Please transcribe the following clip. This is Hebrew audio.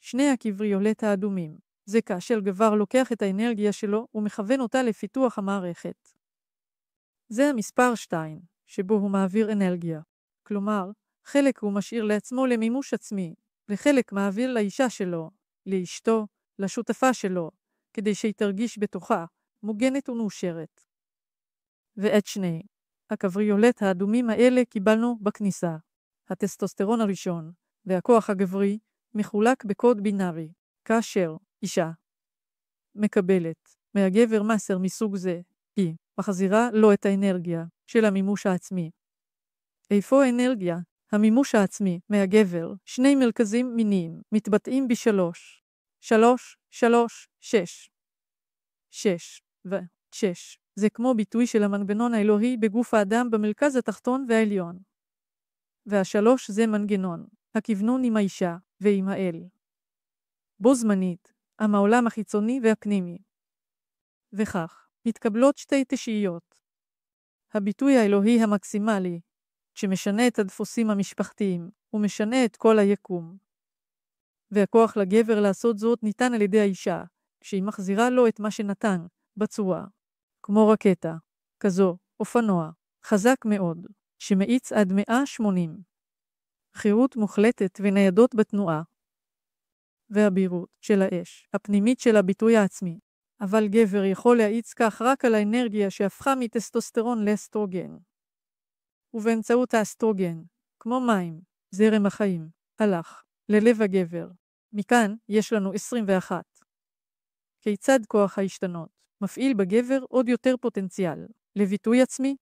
שני הקבריולט האדומים. זה כאשר גבר לוקח את האנרגיה שלו ומכוון אותה לפיתוח המערכת. זה המספר 2, שבו הוא מעביר אנרגיה. כלומר, חלק הוא משאיר לעצמו למימוש עצמי, וחלק מעביר לאישה שלו, לאשתו, לשותפה שלו, כדי שהיא תרגיש בתוכה, מוגנת ומאושרת. ואת שני הקבריולט האדומים האלה קיבלנו בכניסה. הטסטוסטרון הראשון והכוח הגברי מחולק בקוד בינארי, כאשר אישה מקבלת מהגבר מסר מסוג זה, היא מחזירה לו את האנרגיה של המימוש העצמי. איפה האנרגיה? המימוש העצמי מהגבר, שני מרכזים מיניים, מתבטאים בשלוש. 3, 3, 6. 6 ו-6. זה כמו ביטוי של המנגנון האלוהי בגוף האדם במרכז התחתון והעליון. והשלוש זה מנגנון, הכוונון עם האישה ועם האל. בו זמנית, עם העולם החיצוני והפנימי. וכך, מתקבלות שתי תשיעיות. הביטוי האלוהי המקסימלי, שמשנה את הדפוסים המשפחתיים, ומשנה את כל היקום. והכוח לגבר לעשות זאת ניתן על ידי האישה, כשהיא מחזירה לו את מה שנתן, בצורה. כמו רקטה, כזו, אופנוע, חזק מאוד, שמאיץ עד 180. חירות מוחלטת וניידות בתנועה. והבירות של האש, הפנימית של הביטוי העצמי. אבל גבר יכול להאיץ כך רק על האנרגיה שהפכה מטסטוסטרון לאסטרוגן. ובאמצעות האסטרוגן, כמו מים, זרם החיים, הלך ללב הגבר. מכאן יש לנו 21. כיצד כוח ההשתנות מפעיל בגבר עוד יותר פוטנציאל לביטוי עצמי?